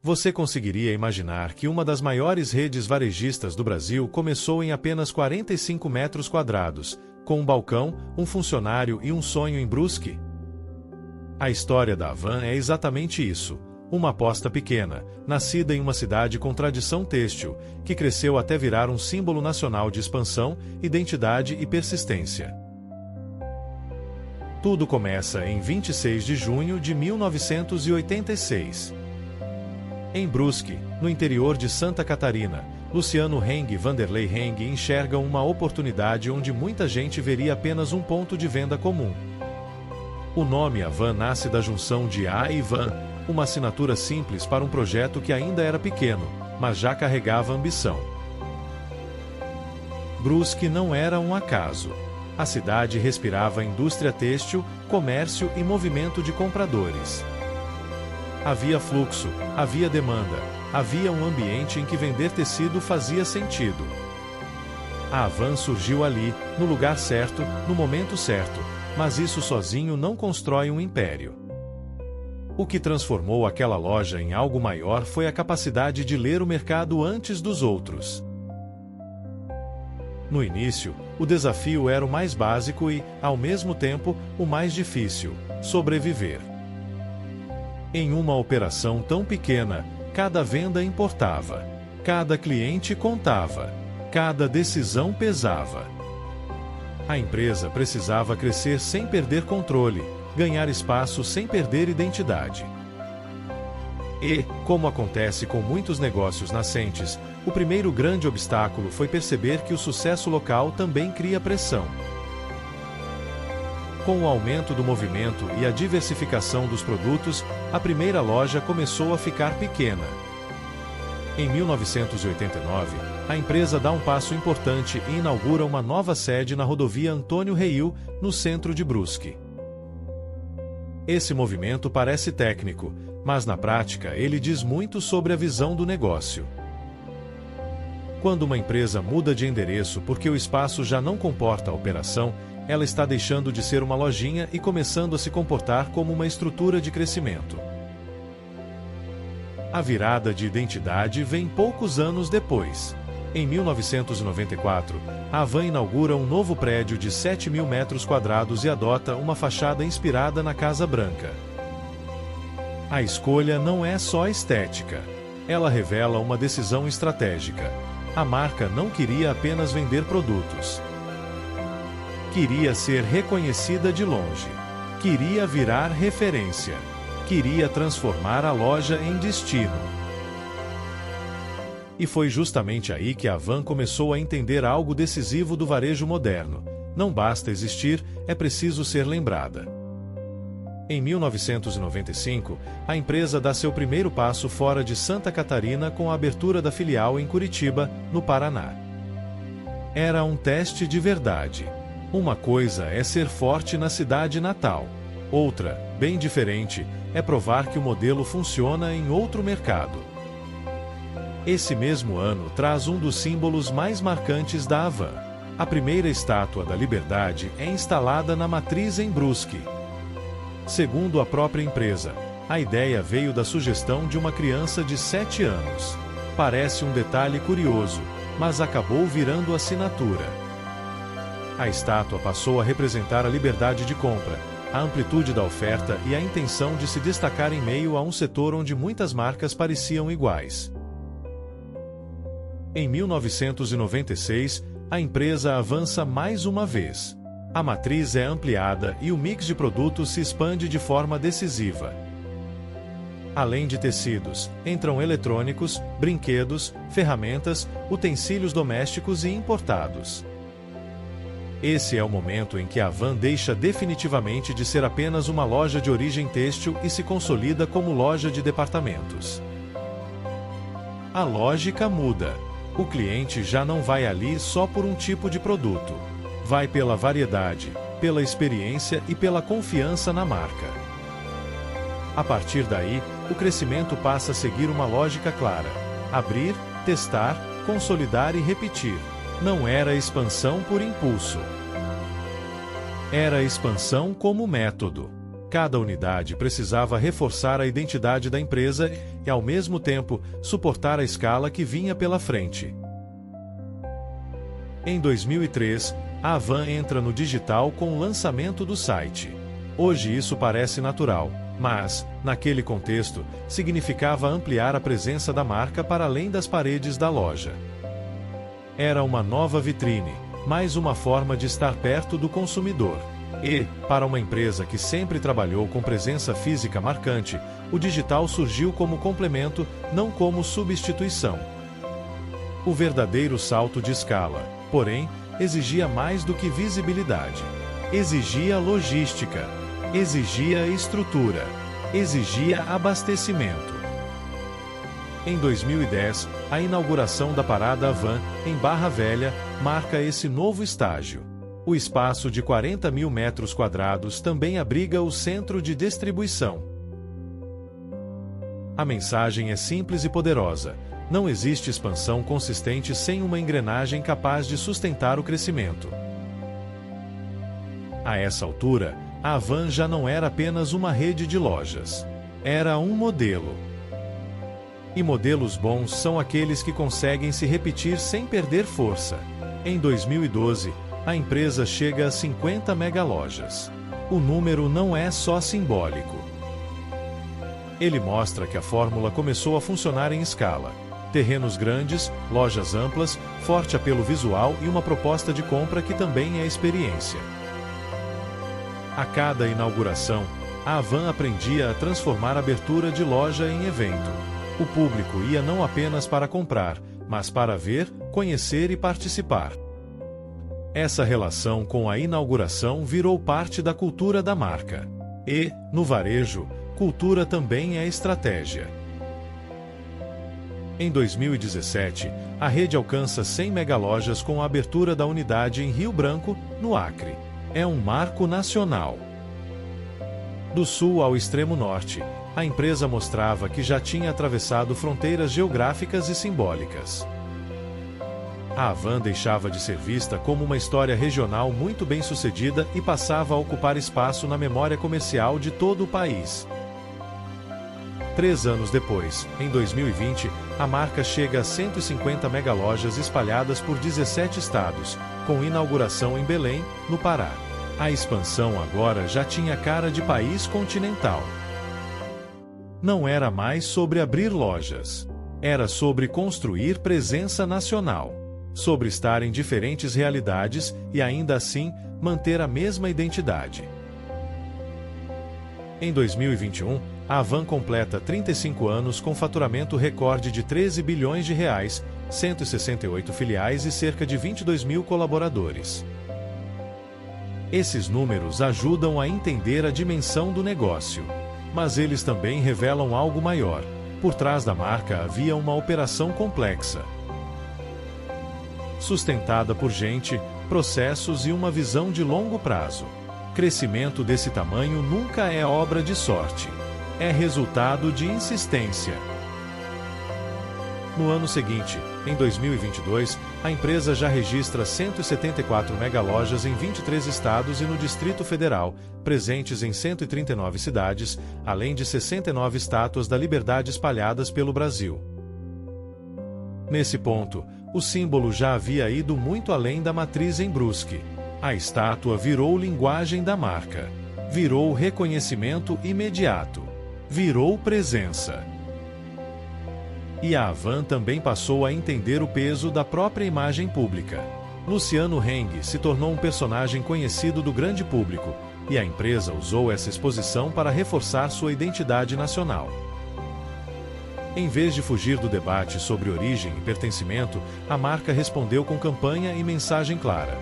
Você conseguiria imaginar que uma das maiores redes varejistas do Brasil começou em apenas 45 metros quadrados, com um balcão, um funcionário e um sonho em Brusque? A história da Havan é exatamente isso. Uma aposta pequena, nascida em uma cidade com tradição têxtil, que cresceu até virar um símbolo nacional de expansão, identidade e persistência. Tudo começa em 26 de junho de 1986. Em Brusque, no interior de Santa Catarina, Luciano Heng e Vanderlei Heng enxergam uma oportunidade onde muita gente veria apenas um ponto de venda comum. O nome Havan nasce da junção de A e Van, uma assinatura simples para um projeto que ainda era pequeno, mas já carregava ambição. Brusque não era um acaso. A cidade respirava indústria têxtil, comércio e movimento de compradores. Havia fluxo, havia demanda, havia um ambiente em que vender tecido fazia sentido. A Havan surgiu ali, no lugar certo, no momento certo, mas isso sozinho não constrói um império. O que transformou aquela loja em algo maior foi a capacidade de ler o mercado antes dos outros. No início, o desafio era o mais básico e, ao mesmo tempo, o mais difícil: sobreviver. Em uma operação tão pequena, cada venda importava, cada cliente contava, cada decisão pesava. A empresa precisava crescer sem perder controle, ganhar espaço sem perder identidade. E, como acontece com muitos negócios nascentes, o primeiro grande obstáculo foi perceber que o sucesso local também cria pressão. Com o aumento do movimento e a diversificação dos produtos, a primeira loja começou a ficar pequena. Em 1989, a empresa dá um passo importante e inaugura uma nova sede na rodovia Antônio Reil, no centro de Brusque. Esse movimento parece técnico, mas na prática ele diz muito sobre a visão do negócio. Quando uma empresa muda de endereço porque o espaço já não comporta a operação, ela está deixando de ser uma lojinha e começando a se comportar como uma estrutura de crescimento. A virada de identidade vem poucos anos depois. Em 1994, a Havan inaugura um novo prédio de 7.000 metros quadrados e adota uma fachada inspirada na Casa Branca. A escolha não é só estética. Ela revela uma decisão estratégica. A marca não queria apenas vender produtos. Queria ser reconhecida de longe. Queria virar referência. Queria transformar a loja em destino. E foi justamente aí que a Havan começou a entender algo decisivo do varejo moderno. Não basta existir, é preciso ser lembrada. Em 1995, a empresa dá seu primeiro passo fora de Santa Catarina com a abertura da filial em Curitiba, no Paraná. Era um teste de verdade. Uma coisa é ser forte na cidade natal. Outra, bem diferente, é provar que o modelo funciona em outro mercado. Esse mesmo ano traz um dos símbolos mais marcantes da Havan. A primeira estátua da Liberdade é instalada na matriz em Brusque. Segundo a própria empresa, a ideia veio da sugestão de uma criança de 7 anos. Parece um detalhe curioso, mas acabou virando assinatura. A estátua passou a representar a liberdade de compra, a amplitude da oferta e a intenção de se destacar em meio a um setor onde muitas marcas pareciam iguais. Em 1996, a empresa avança mais uma vez. A matriz é ampliada e o mix de produtos se expande de forma decisiva. Além de tecidos, entram eletrônicos, brinquedos, ferramentas, utensílios domésticos e importados. Esse é o momento em que a Havan deixa definitivamente de ser apenas uma loja de origem têxtil e se consolida como loja de departamentos. A lógica muda. O cliente já não vai ali só por um tipo de produto. Vai pela variedade, pela experiência e pela confiança na marca. A partir daí, o crescimento passa a seguir uma lógica clara: abrir, testar, consolidar e repetir. Não era expansão por impulso. Era expansão como método. Cada unidade precisava reforçar a identidade da empresa e, ao mesmo tempo, suportar a escala que vinha pela frente. Em 2003, a Havan entra no digital com o lançamento do site. Hoje isso parece natural, mas, naquele contexto, significava ampliar a presença da marca para além das paredes da loja. Era uma nova vitrine, mais uma forma de estar perto do consumidor. E, para uma empresa que sempre trabalhou com presença física marcante, o digital surgiu como complemento, não como substituição. O verdadeiro salto de escala, porém, exigia mais do que visibilidade. Exigia logística. Exigia estrutura. Exigia abastecimento. Em 2010, a inauguração da Parada Havan, em Barra Velha, marca esse novo estágio. O espaço de 40 mil metros quadrados também abriga o centro de distribuição. A mensagem é simples e poderosa. Não existe expansão consistente sem uma engrenagem capaz de sustentar o crescimento. A essa altura, a Havan já não era apenas uma rede de lojas. Era um modelo. E modelos bons são aqueles que conseguem se repetir sem perder força. Em 2012, a empresa chega a 50 megalojas. O número não é só simbólico. Ele mostra que a fórmula começou a funcionar em escala. Terrenos grandes, lojas amplas, forte apelo visual e uma proposta de compra que também é experiência. A cada inauguração, a Havan aprendia a transformar a abertura de loja em evento. O público ia não apenas para comprar, mas para ver, conhecer e participar. Essa relação com a inauguração virou parte da cultura da marca. E, no varejo, cultura também é estratégia. Em 2017, a rede alcança 100 megalojas com a abertura da unidade em Rio Branco, no Acre. É um marco nacional. Do sul ao extremo norte, a empresa mostrava que já tinha atravessado fronteiras geográficas e simbólicas. A Havan deixava de ser vista como uma história regional muito bem sucedida e passava a ocupar espaço na memória comercial de todo o país. 3 anos depois, em 2020, a marca chega a 150 megalojas espalhadas por 17 estados, com inauguração em Belém, no Pará. A expansão agora já tinha cara de país continental. Não era mais sobre abrir lojas. Era sobre construir presença nacional. Sobre estar em diferentes realidades e, ainda assim, manter a mesma identidade. Em 2021, a Havan completa 35 anos com faturamento recorde de 13 bilhões de reais, 168 filiais e cerca de 22 mil colaboradores. Esses números ajudam a entender a dimensão do negócio. Mas eles também revelam algo maior. Por trás da marca havia uma operação complexa, sustentada por gente, processos e uma visão de longo prazo. Crescimento desse tamanho nunca é obra de sorte. É resultado de insistência. No ano seguinte, em 2022, a empresa já registra 174 megalojas em 23 estados e no Distrito Federal, presentes em 139 cidades, além de 69 estátuas da Liberdade espalhadas pelo Brasil. Nesse ponto, o símbolo já havia ido muito além da matriz em Brusque. A estátua virou linguagem da marca. Virou reconhecimento imediato. Virou presença. E a Havan também passou a entender o peso da própria imagem pública. Luciano Heng se tornou um personagem conhecido do grande público, e a empresa usou essa exposição para reforçar sua identidade nacional. Em vez de fugir do debate sobre origem e pertencimento, a marca respondeu com campanha e mensagem clara.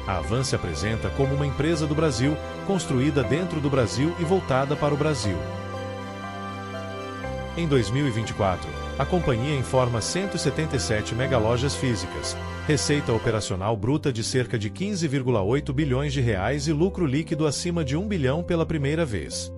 A Havan se apresenta como uma empresa do Brasil, construída dentro do Brasil e voltada para o Brasil. Em 2024, a companhia informa 177 megalojas físicas, receita operacional bruta de cerca de 15,8 bilhões de reais e lucro líquido acima de 1 bilhão pela primeira vez.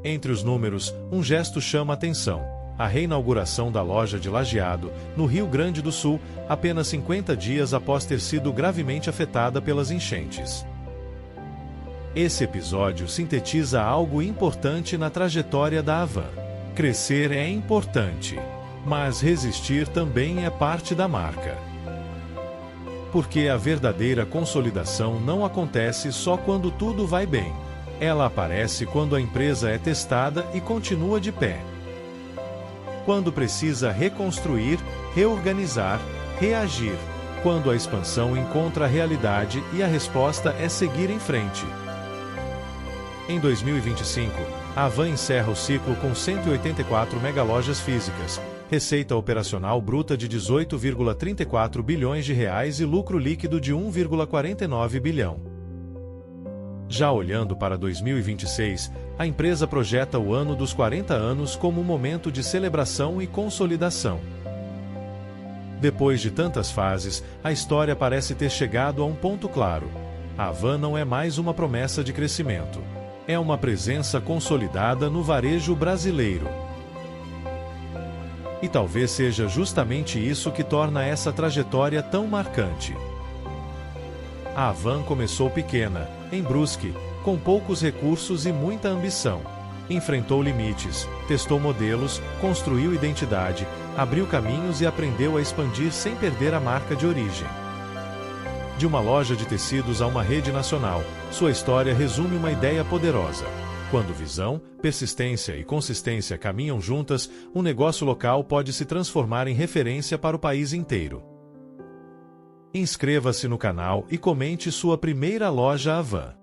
Entre os números, um gesto chama atenção: a reinauguração da loja de Lajeado, no Rio Grande do Sul, apenas 50 dias após ter sido gravemente afetada pelas enchentes. Esse episódio sintetiza algo importante na trajetória da Havan. Crescer é importante, mas resistir também é parte da marca. Porque a verdadeira consolidação não acontece só quando tudo vai bem. Ela aparece quando a empresa é testada e continua de pé. Quando precisa reconstruir, reorganizar, reagir. Quando a expansão encontra a realidade e a resposta é seguir em frente. Em 2025, a Havan encerra o ciclo com 184 megalojas físicas, receita operacional bruta de 18,34 bilhões de reais e lucro líquido de 1,49 bilhão. Já olhando para 2026, a empresa projeta o ano dos 40 anos como um momento de celebração e consolidação. Depois de tantas fases, a história parece ter chegado a um ponto claro. A Havan não é mais uma promessa de crescimento. É uma presença consolidada no varejo brasileiro. E talvez seja justamente isso que torna essa trajetória tão marcante. A Havan começou pequena, em Brusque, com poucos recursos e muita ambição. Enfrentou limites, testou modelos, construiu identidade, abriu caminhos e aprendeu a expandir sem perder a marca de origem. De uma loja de tecidos a uma rede nacional, sua história resume uma ideia poderosa. Quando visão, persistência e consistência caminham juntas, um negócio local pode se transformar em referência para o país inteiro. Inscreva-se no canal e comente sua primeira loja Havan.